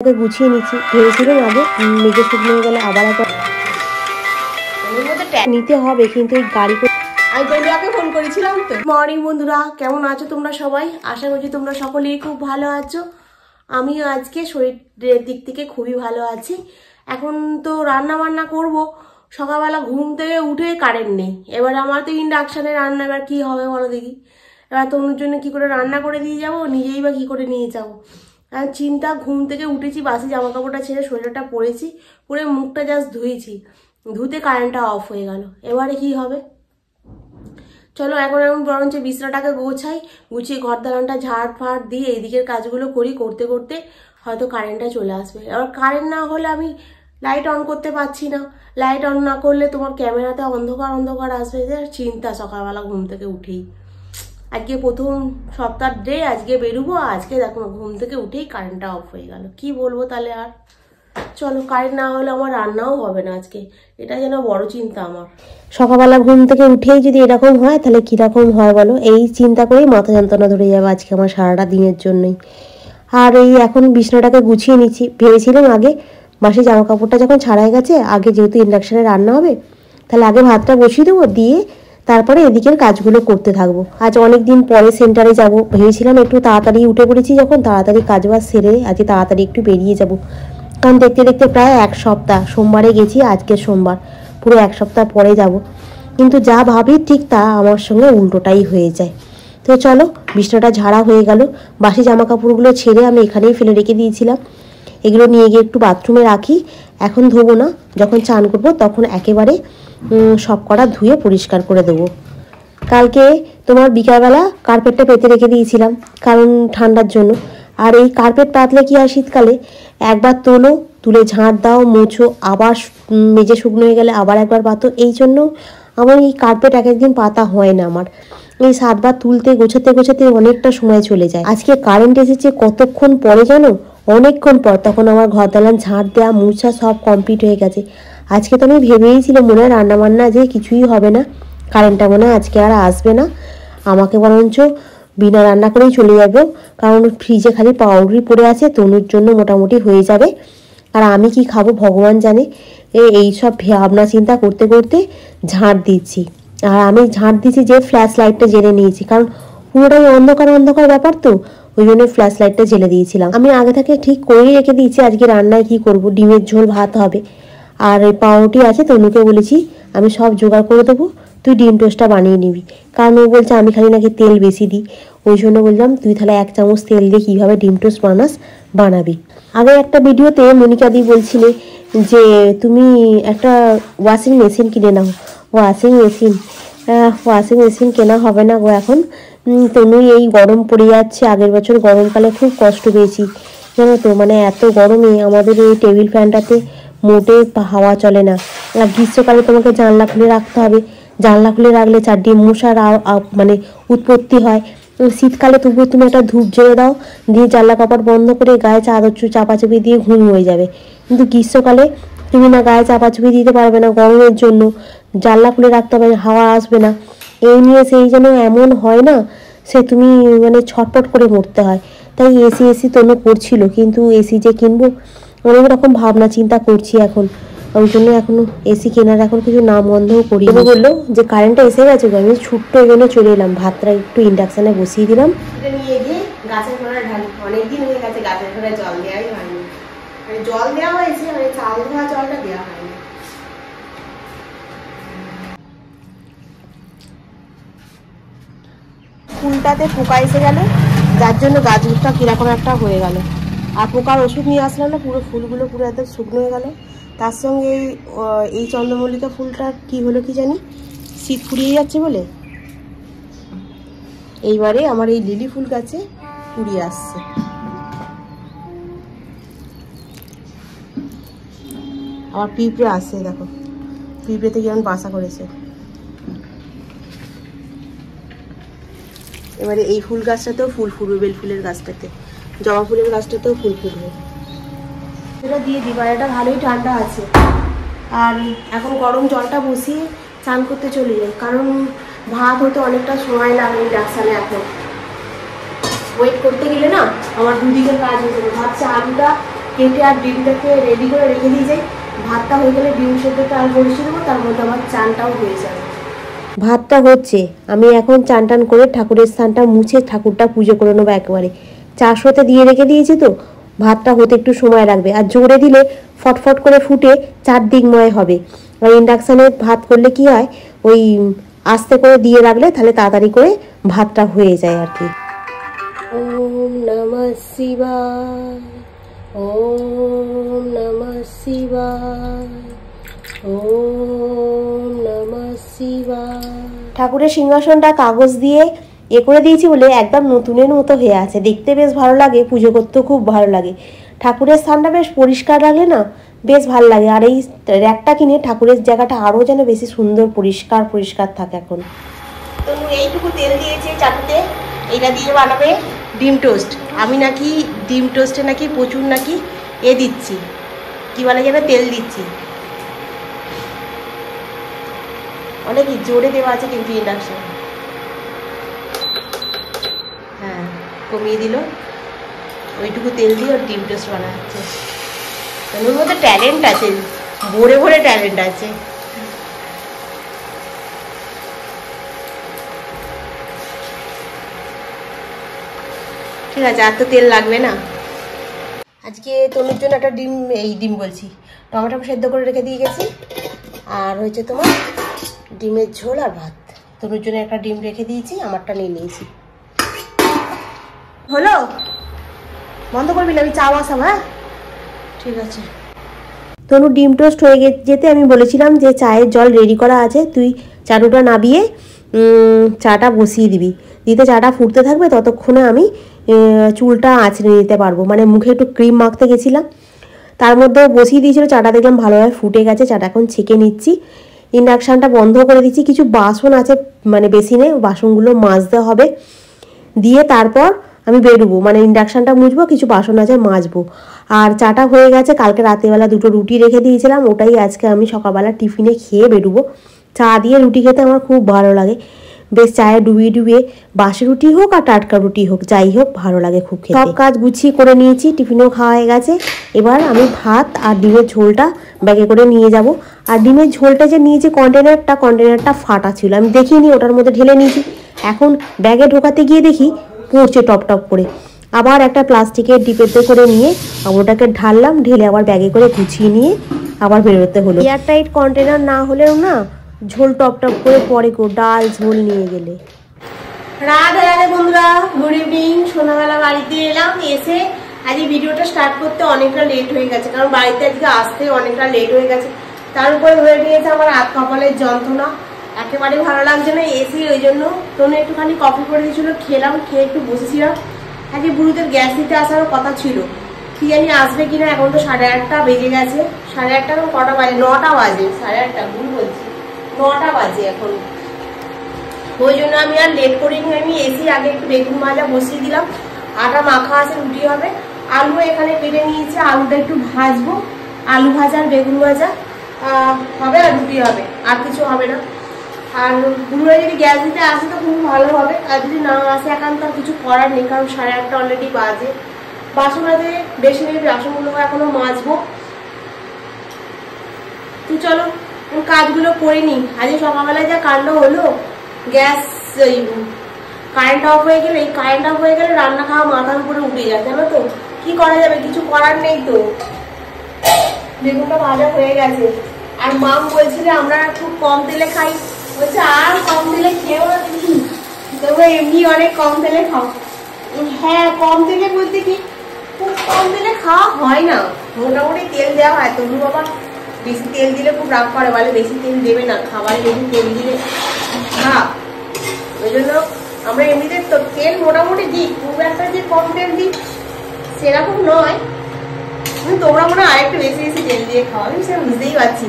গুছিয়ে নিচ্ছি। ভেবেছিলাম আগে মেঘে শুকনো হয়ে গেলে আবার একবার নিতে হবে, কিন্তু এই গাড়ি আমি কৈলিয়াকে ফোন করেছিলাম তো। মর্নিং বন্ধুরা, কেমন আছো তোমরা সবাই? আশা করছি তোমরা সকলেই খুব ভালো আছো। আমিও আজকে শরীরের দিক থেকে খুবই ভালো আছি। এখন তো রান্না বান্না করব। সকালবেলা ঘুম থেকে উঠে কারেন্ট নেই। এবার আমার তো ইন্ডাকশানে রান্না, এবার কি হবে বলো দেখি। এবার তনুর জন্য কি করে রান্না করে দিয়ে যাবো, নিজেই বা কি করে নিয়ে যাবো। চিন্তা। ঘুম থেকে উঠেছি, বাসি জামা কাপড়টা ছেড়ে সোয়েটারটা পরেছি, পরে মুখটা জাস্ট ধুয়েছি, ধুতে কারেন্টটা অফ হয়ে গেল। এবারে কি হবে? চলো এখন বরঞ্চ বিছনাটাকে গোছাই, গুছিয়ে ঘর দালানটা ঝাড় ফাড় দিয়ে এইদিকের কাজগুলো করি। করতে করতে হয়তো কারেন্টটা চলে আসবে। এবার কারেন্ট না হলে আমি লাইট অন করতে পারছি না। লাইট অন না করলে তোমার ক্যামেরাতে অন্ধকার অন্ধকার আসবে। যে চিন্তা সকালবেলা ঘুম থেকে উঠেই। আজকে প্রথম সপ্তাহ ডে, আজকে বেরোবো। আজকে দেখো ঘুম থেকে উঠেই কারেন্টটা অফ হয়ে গেল। কি বলবো তাহলে আর। চলো, কারেন্ট না হলে আমার রান্নাও হবে না আজকে। এটা যেন বড় চিন্তা আমার। সকালবেলা ঘুম থেকে উঠেই যদি এরকম হয় তাহলে কীরকম হয় বলো। এই চিন্তা করেই মাথা যন্ত্রণা ধরে যাবে আজকে আমার সারাটা দিনের জন্যই। আর এই এখন বিছনাটাকে গুছিয়ে নিচ্ছি। ভেবেছিলাম আগে বাসি জামা কাপড়টা যখন ছাড়াই গেছে, আগে যেহেতু ইন্ডাকশানে রান্না হবে, তাহলে আগে ভাতটা বসিয়ে দেবো, দিয়ে তারপরে এদিকের কাজগুলো করতে থাকবো। আজ অনেক দিন পরে সেন্টারে যাব। ভেবেছিলাম একটু তাড়াতাড়ি উঠে পড়েছি, যখন তাড়াতাড়ি কাজবাজ সেরে আজকে তাড়াতাড়ি একটু বেরিয়ে যাব। কারণ দেখতে দেখতে প্রায় এক সপ্তাহ, সোমবারে গেছি, আজকে সোমবার, পুরো এক সপ্তাহ পরে যাব। কিন্তু যা ভাবি ঠিক তা আমার সঙ্গে উল্টোটাই হয়ে যায়। তো চলো, বিছনাটা ঝাড়া হয়ে গেল। বাসি জামা কাপড়গুলো ছেড়ে আমি এখানেই ফেলে রেখে দিয়েছিলাম। এগুলো নিয়ে গিয়ে একটু বাথরুমে রাখি। এখন ধোবো না, যখন চান করবো তখন একেবারে সব কটা ধুয়ে পরিষ্কার করে দেবো। কালকে তোমার বিকালবেলা কার্পেটটা পেতে রেখে দিয়েছিলাম, কারণ ঠান্ডার জন্য। আর এই কার্পেট পাতলে কি আর শীতকালে একবার তোলো, তুলে ঝাঁট দাও, মোছো, আবার মেজে শুকনো হয়ে গেলে আবার একবার পাতো। এই জন্য আমার এই কার্পেট এক একদিন পাতা হয় না। আমার এই 7 বার তুলতে গোছাতে গোছাতে অনেকটা সময় চলে যায়। আজকে কারেন্ট এসেছে কতক্ষণ পরে জানো? অনেকক্ষণ পর। তখন আমার ঘর দালান ঝাঁট দেওয়া মুছা সব কমপ্লিট হয়ে গেছে। আজকে তো আমি ভেবেইছিলাম মনে হয় রান্নাবান্না যে কিছুই হবে না, কারেন্টটা মনে হয় আজকে আর আসবে না, আমাকে বরঞ্চ বিনা রান্না করেই চলে যাবে। কারণ ফ্রিজে খালি পাউরুটি পড়ে আছে, তনুর জন্য মোটামুটি হয়ে যাবে। আর আমি কি খাবো ভগবান জানে। এই সব ভাবনা চিন্তা করতে করতে ঝাঁট দিচ্ছি। আর আমি ঝাঁট দিচ্ছি যে ফ্ল্যাশ লাইটটা জেলে নিয়েছি, কারণ পুরোটাই অন্ধকার অন্ধকার ব্যাপার, তো ওই জন্য ফ্ল্যাশ লাইটটা জেলে দিয়েছিলাম। আমি আগে থেকে ঠিক করেই রেখে দিয়েছি আজকে রান্নায় কি করব। ডিমের ঝোল ভাত হবে, আর ওই পাউরুটি আছে। তনুকে বলেছি আমি সব জোগাড় করে দেবো, তুই ডিম টোস্টটা বানিয়ে নিবি। কারণ ও বলছে আমি খালি নাকি তেল বেশি দিই। ওই জন্য বললাম তুই তাহলে 1 চামচ তেল দিয়ে কীভাবে ডিম টোস্ট বানাবি। আগে একটা ভিডিওতে মনিকাদি বলছিলে যে তুমি একটা ওয়াশিং মেশিন কিনে নাও। ওয়াশিং মেশিন কেনা হবে না গো এখন। তনুই এই গরম পড়ে যাচ্ছে। আগের বছর গরমকালে খুব কষ্ট পেয়েছি জানো তো। মানে এত গরমে আমাদের এই টেবিল ফ্যানটাতে মোটে হাওয়া চলে না। আর গ্রীষ্মকালে তোমাকে জানলা খুলে রাখতে হবে। জানলা খুলে রাখলে চারদিকে মশার মানে উৎপত্তি হয়। শীতকালে তবুও তুমি একটা ধূপ জ্বেলে দাও, দিয়ে জানলা কাপড় বন্ধ করে গায়ে চাদর চাপাচুপি দিয়ে ঘুম হয়ে যাবে। কিন্তু গ্রীষ্মকালে তুমি না গায়ে চাপাচুপি দিতে পারবে না, গরমের জন্য জানলা খুলে রাখতে হবে, হাওয়া আসবে না। এই নিয়ে সেই যেন এমন হয় না, সে তুমি মানে ছটপট করে মরতে হয়। তাই এসি তনু করছিল, কিন্তু এসি যে কিনবো অনেক রকম ভাবনা চিন্তা করছি এখন। ওই জন্য এখনো এসি কেনার এখন কিছু নাম গন্ধও করি। বললো যে কারেন্টটা এসে গেছে, আমি ছুট্ট ওই জন্য চলে এলাম। ভাতটা একটু ইন্ডাকশানে বসিয়ে দিলাম। এটা নিয়ে গিয়ে গাছের গোড়ায় ঢালি। অনেকদিন হয়ে গেছে গাছের গোড়ায় জল দেওয়াই হয়নি। মানে জল দেওয়া হয়েছে, মানে চাল ধোয়া জলটা দেওয়া হয়নি। ফুলটাতে পোকা এসে গেল, যার জন্য গাছটা কিরকম একটা হয়ে গেল। আর পোকার ওষুধ নিয়ে আসলাম না, পুরো ফুলগুলো পুরো একদম শুকনো হয়ে গেল। তার সঙ্গে এই চন্দ্রমল্লিকা ফুলটা কি হলো কি জানি, শীত ফুরিয়ে যাচ্ছে বলে এইবারে আমার এই লিলি ফুল গাছে ফুরিয়ে আসছে। আমার পিঁপড়ে আসছে, দেখো পিঁপড়েতে কেমন বাসা করেছে। এবারে এই ফুল গাছটাতেও ফুল ফুটবে, বেল ফুলের গাছটাতে, জবা ফুলের গাছটাতেও ফুল ফুটবে। এটা দিয়ে দিবা, এটা ভালোই ঠান্ডা আছে। আর এখন গরম জলটা বসিয়ে চান করতে চলে যাই, কারণ ভাত হতে অনেকটা সময় লাগে ইন্ডাকশানে। এখন ওয়েট করতে গেলে না আমার দুদিকের কাজ হয়ে যাবে। ভাবছি আলুটা কেটে আর ডিমটাকে রেডি করে রেখে দিয়ে যাই। ভাতটা হয়ে গেলে ডিম সেদ্ধটা আর বসিয়ে দেবো, তার মধ্যে আমার চানটাও হয়ে যাবে। ভাতটা হচ্ছে, আমি এখন চান টান করে ঠাকুরের স্থানটা মুছে ঠাকুরটা পুজো করে নেবো একেবারে। চাষ হতে দিয়ে রেখে দিয়েছি তো, ভাতটা হতে একটু সময় লাগবে। আর জোরে দিলে ফটফট করে ফুটে চারদিকময় হবে। আর ইন্ডাকশানে ভাত করলে কি হয়, ওই আস্তে করে দিয়ে রাখলে তাহলে তাড়াতাড়ি করে ভাতটা হয়ে যায় আর কি। ওম নমঃ শিবায়, ওম নমঃ শিবায়, ওম নমঃ শিবায়। ঠাকুরের সিংহাসনটা কাগজ দিয়ে করে দিয়েছি বলে একদম নতুনের মতো হয়ে আছে, দেখতে বেশ ভালো লাগে, পুজো করতেও খুব ভালো লাগে। ঠাকুরের স্থানটা বেশ পরিষ্কার রাখলে না বেশ ভালো লাগে। আর এই র্যাকটা কিনে ঠাকুরের জায়গাটা আরও যেন বেশি সুন্দর পরিষ্কার পরিষ্কার থাকে এখন। তো এইটুকু তেল দিয়েছি চাটুতে, এইটা দিয়ে বানাবে ডিম টোস্ট। আমি নাকি ডিম টোস্টে নাকি প্রচুর নাকি দিচ্ছি, কি বলে যেন তেল দিচ্ছি, অনেক জোরে দেওয়া আছে কিন্তু ইন্ডাকশন। হ্যাঁ, কমিয়ে দিল। ওইটুকু তেল দিয়ে ওর ডিম টোস্ট বানা হচ্ছে। ওর মধ্যে ট্যালেন্ট আছে, ভরে ভরে ট্যালেন্ট আছে। ঠিক আছে, আর তো তেল লাগবে না। আজকে তনুর জন্য একটা ডিম বলছি, টমেটো সেদ্ধ করে রেখে দিয়ে গেছি। আর হয়েছে তোমার ডিমের ঝোল আর ভাত। তনুর জন্য একটা ডিম রেখে দিয়েছি, আমারটা নিয়ে নিয়েছি। হলো, বন্ধ করবি না, আমি চা বসাবো। হ্যাঁ ঠিক আছে। তনুর ডিম টোস্ট হয়ে যেতে আমি বলেছিলাম যে চায়ের জল রেডি করা আছে, তুই চাটুটা নাবিয়ে চাটা বসিয়ে দিবি। দিতে চাটা ফুটতে থাকবে, ততক্ষণে আমি চুলটা আঁচড়ে নিতে পারবো। মানে মুখে একটু ক্রিম মাখতে গেছিলাম, তার মধ্যে বসিয়ে দিয়েছিল। চাটা দেখলাম ভালোভাবে ফুটে গেছে, চাটা এখন ছেঁকে নিচ্ছি। ইন্ডাকশানটা বন্ধ করে দিচ্ছি। কিছু বাসন আছে মানে বেসিনে, বাসনগুলো মাজতে হবে। দিয়ে তারপর আমি বেরোবো, মানে ইন্ডাকশানটা মুছবো, কিছু বাসন আছে মাজবো। আর চাটা হয়ে গেছে। কালকে রাতেরবেলা 2টো রুটি রেখে দিয়েছিলাম, ওটাই আজকে আমি সকালবেলা টিফিনে খেয়ে বেরোবো। চা দিয়ে রুটি খেতে আমার খুব ভালো লাগে, বেশ চায়ে ডুবিয়ে ডুবিয়ে। বাসি রুটি হোক আর টাটকা রুটি হোক, যাই হোক ভালো লাগে খুব খেতে। সব কাজ গুছিয়ে করে নিয়েছি, টিফিনও খাওয়া হয়ে গেছে। এবার আমি ভাত আর ডিমের ঝোলটা ব্যাগে করে নিয়ে যাব। আর ডিমের ঝোলটা যে নিয়েছি কন্টেনারটা ফাটা ছিল, আমি দেখিনি, ওটার মধ্যে ঢেলে নিয়েছি। এখন ব্যাগে ঢোকাতে গিয়ে দেখি পড়ছে টপ টপ করে। আবার একটা প্লাস্টিকের ডিপেতে করে নিয়ে ওটাকে ঢাললাম, ঢেলে আবার ব্যাগে করে গুছিয়ে নিয়ে আবার বেরোতে হলো। এয়ারটাইট কন্টেনার না হলেও না ঝোল টপ টপ করে পরে ডাল ঝোল নিয়ে গেলে। রাধে রাধে বন্ধুরা, গুড ইভিনিং। সন্ধ্যাবেলা বাড়িতে এলাম, এসে আজকে ভিডিওটা স্টার্ট করতে অনেকটা লেট হয়ে গেছে, কারণ বাড়িতে আজকে আসতে অনেকটা লেট হয়ে গেছে। তার উপরে হয়ে গিয়েছে আমার হাত কপালের যন্ত্রণা, একেবারে ভালো লাগছে না। এসে ওই জন্য তোমরা একটুখানি কফি করে দিয়েছিল, খেলাম, খেয়ে একটু বসেছিলাম। আজকে বুড়ুদের গ্যাস দিতে আসারও কথা ছিল, কি জানি আসবে কিনা। এখন তো 8:30 বেজে গেছে। 8:30 এখন কটা বাজে? 9টা বাজে। 8:30 ভুল বলছি, 9টা বাজে এখন। ওই জন্য আমি আর লেট করিনি, আমি এসে আগে একটু বেগুন ভাজা বসিয়ে দিলাম। আটা মাখা আছে, রুটি হবে। আলু এখানে কেটে নিয়েছি, আলুটা একটু ভাজবো। আলু ভাজা আর বেগুন ভাজা হবে, আর রুটি হবে, আর কিছু হবে না। আর বুড়ুরা যদি গ্যাস দিতে আসে তো খুব ভালো হবে, আর যদি না আসে একান্ত আর কিছু করার নেই, কারণ 8:30 অলরেডি বাজে। বাসন আছে বেশি নেই, বাসনগুলো এখনো মাজবো। তো চলো কাজগুলো করে নি। আজকে সকালবেলায় যা কাণ্ড হলো, গ্যাস কারেন্ট অফ হয়ে গেলে, এই কারেন্ট অফ হয়ে গেলে রান্না খাওয়া মাথার উপরে উঠে যায়, জানো তো। কি করা যাবে, কিছু করার নেই তো। বেগুনটা ভাজা হয়ে গেছে। আর মাম বলছিল আমরা খুব কম তেলে খাই, বলছে আর কম তেলে খেয়েও না দেখি, তোমরা এমনি অনেক কম তেলে খাও। হ্যাঁ, কম তেলে বলতে কি খুব কম তেলে খাওয়া হয় না, মোটামুটি তেল দেওয়া হয়। তবু বাবা বেশি তেল দিলে খুব রাগ করে, বলে বেশি তেল দেবে না খাবারে, বেশি তেল দিলে খারাপ। ওই জন্য আমরা এমনিতে তো তেল মোটামুটি দিই, খুব একটা যে কম তেল দিই সেরকম নয়। তোমরা মনে হয় আরেকটু বেশি বেশি তেল দিয়ে খাও, আমি সেটা বুঝতেই পারছি।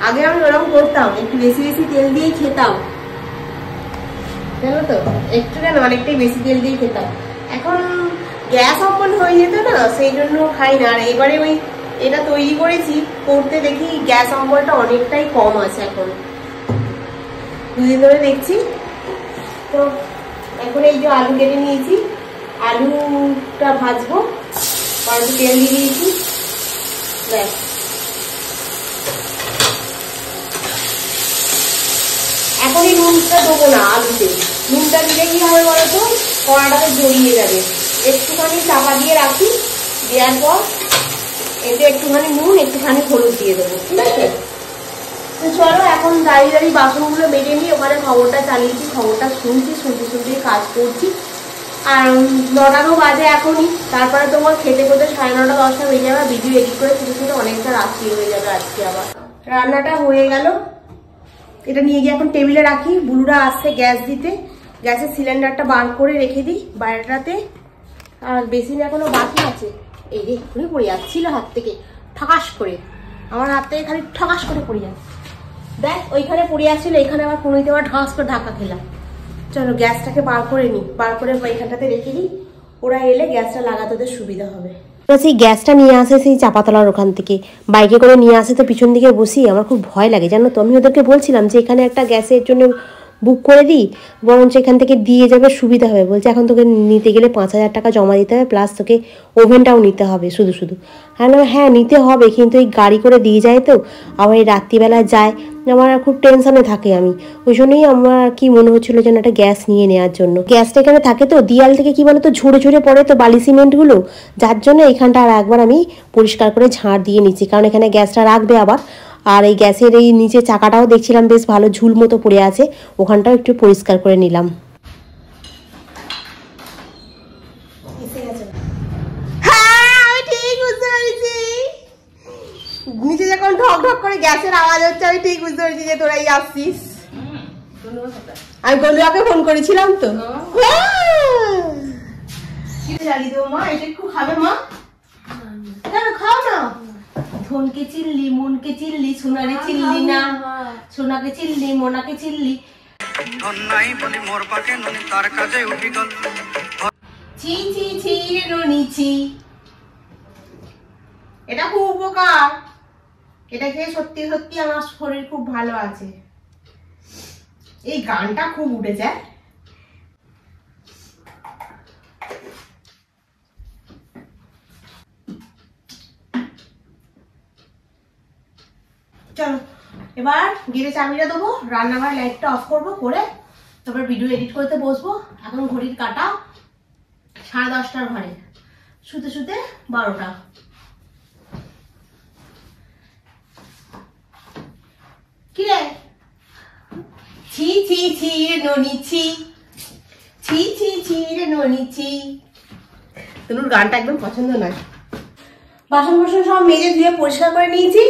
আগে আমি ওরকম করতাম, একটু বেশি বেশি তেল দিয়েই খেতাম, জানো তো। একটু কেন, অনেকটাই বেশি তেল দিয়ে খেতাম। এখন গ্যাস অম্বল হয়ে যেত না, সেই জন্য খাই না। আর এবারে ওই এটা তৈরি করেছি, করতে দেখি গ্যাস অম্বলটা অনেকটাই কম আছে এখন, 2 দিন ধরে দেখছি। তো এখন এই যে আলু কেটে নিয়েছি, আলুটা ভাজবো, কড়াইতে তেল দিয়ে দিয়েছি। ব্যাস। এখনই নুনটা দেবো না আলুতে, নুনটা দিলে কি হবে বলতো, কড়াটাতে জড়িয়ে যাবে। একটুখানি চাপা দিয়ে রাখি, দেওয়ার পর এতে একটুখানি নুন একটুখানি হলুদ দিয়ে দেবো, ঠিক আছে? তো চলো এখন দাঁড়িয়ে দাঁড়িয়ে বাসনগুলো মেজে নিই। ওখানে খবরটা চালিয়েছি, খবরটা শুনতে কাজ করছি। আর 9টারও বাজে এখনই, তারপরে তোমার খেতে খেতে 9:30 10টা বেজে যাবে। ভিডিও এডিট করে শুধু অনেকটা রাত্রি হয়ে যাবে আজকে। আবার রান্নাটা হয়ে গেল, এটা নিয়ে গিয়ে এখন টেবিলে রাখি। বুলুরা আসছে গ্যাস দিতে, গ্যাসের সিলিন্ডারটা বার করে রেখে দিই বাইরেটাতে। আর বেসিন এখনো বাকি আছে। এই রে ঘুরে পড়ে যাচ্ছিল হাত থেকে ঠকাস করে, আমার হাত থেকে খালি ঠকাস করে পড়ে যাচ্ছে। দেখ ওইখানে পড়ে যাচ্ছিল, এইখানে আবার পুরোতে আবার ঢাস করে ধাক্কা খেলাম। চলো গ্যাসটাকে বার করে নিই, বার করে এইখানটাতে রেখে দিই। ওরা এলে গ্যাসটা লাগাতে ওদের সুবিধা হবে। সেই গ্যাসটা নিয়ে আসে সেই চাপাতলার ওখান থেকে, বাইকে করে নিয়ে আসে। তো পিছন দিকে বসি, আমার খুব ভয় লাগে জানো তো। আমি ওদেরকে বলছিলাম যে এখানে একটা গ্যাসের জন্য বুক করে দিই, বরঞ্চ এখান থেকে দিয়ে যাবে, সুবিধা হবে। বলছে এখন তোকে নিতে গেলে 5,000 টাকা জমা দিতে হবে, প্লাস তোকে ওভেনটাও নিতে হবে শুধু শুধু। হ্যাঁ নিতে হবে, কিন্তু এই গাড়ি করে দিয়ে যায় তো, আবার এই রাত্রিবেলা যায়, আমার খুব টেনশনে থাকে আমি। ওই জন্যই আমার কি মনে হচ্ছিলো যেন একটা গ্যাস নিয়ে নেওয়ার জন্য। গ্যাসটা এখানে থাকে তো, দেয়াল থেকে কি বলতো ঝরে ঝরে পড়ে তো বালি সিমেন্টগুলো, যার জন্য এখানটা আর একবার আমি পরিষ্কার করে ঝাড় দিয়ে নিচ্ছি, কারণ এখানে গ্যাসটা রাখবে আবার। আর এই গ্যাসের এই নিচে চাকাটাও দেখছিলাম বেশ ভালো ঝুল মতো পড়ে আছে, ওখানটাও একটু পরিষ্কার করে নিলাম। নিচে যখন ঢক ঢক করে গ্যাসের আওয়াজ হচ্ছে, আমি ঠিক বুঝতে পেরেছি যে তোরাই আসছিস। আমি গলুয়াকে ফোন করেছিলাম তো। জ্বালিয়ে দেবো মা, এটা একটু খাবে মা? কেন খাও না? ধনকে চিল্লি, মনকে চিল্লি, সোনারে চিল্লি না, সোনাকে চিল্লি, মোনাকে চিল্লি। ছি ছি ছি রে ননি ছি। এটা খুব উপকার, এটা খেয়ে সত্যি সত্যি আমার শরীর খুব ভালো আছে। এই গানটা খুব উঠে যায়। চলো এবার গিয়ে চাবিটা দেবো, রান্নাঘরে লাইটটা অফ করবো, করে তারপর ভিডিও এডিট করতে বসবো। এখন ঘড়ির কাটা 10:30 ঘরে, শুতে শুতে 12টা। কি রে? ছি ছি ছি রে ননি ছি, ছি ছি ছি রে ননি ছি। তনুর গানটা একদম পছন্দ নয়। বাসন বাসন সব মেজে ধুয়ে পরিষ্কার করে নিয়েছি,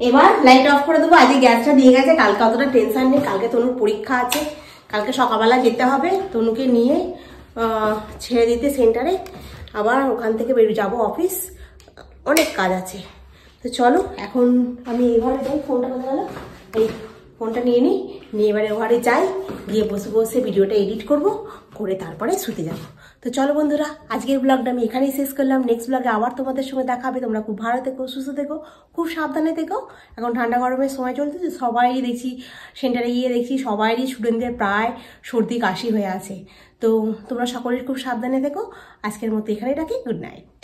এবার লাইট অফ করে দেবো। আজকে গ্যাসটা দিয়ে গেছে, কালকে অতটা টেনশন নেই। কালকে তনুর পরীক্ষা আছে, কালকে সকালবেলা যেতে হবে তনুকে নিয়ে ছেড়ে দিতে সেন্টারে, আবার ওখান থেকে বেরিয়ে যাবো অফিস, অনেক কাজ আছে। তো চলো এখন আমি এই ঘরে যাই। ফোনটা কোথায় গেল? এই ফোনটা নিয়ে নিই, নিয়ে এবারে ঘরে যাই, গিয়ে বসে বসে ভিডিওটা এডিট করব, করে তারপরে শুতে যাব। তো চলো বন্ধুরা, আজকের ব্লগটা আমি এখানেই শেষ করলাম। নেক্সট ব্লগে আবার তোমাদের সঙ্গে দেখা হবে। তোমরা খুব ভালো থেকো, সুস্থ থেকো, খুব সাবধানে থেকো। এখন ঠান্ডা গরমের সময় চলতেছে, সবাই দেখছি সেন্টারে গিয়ে দেখছি সবাইরই স্টুডেন্টদের প্রায় সর্দি কাশি হয়ে আছে। তো তোমরা সকলের খুব সাবধানে থেকো। আজকের মতো এখানেই রাখি, গুড নাইট।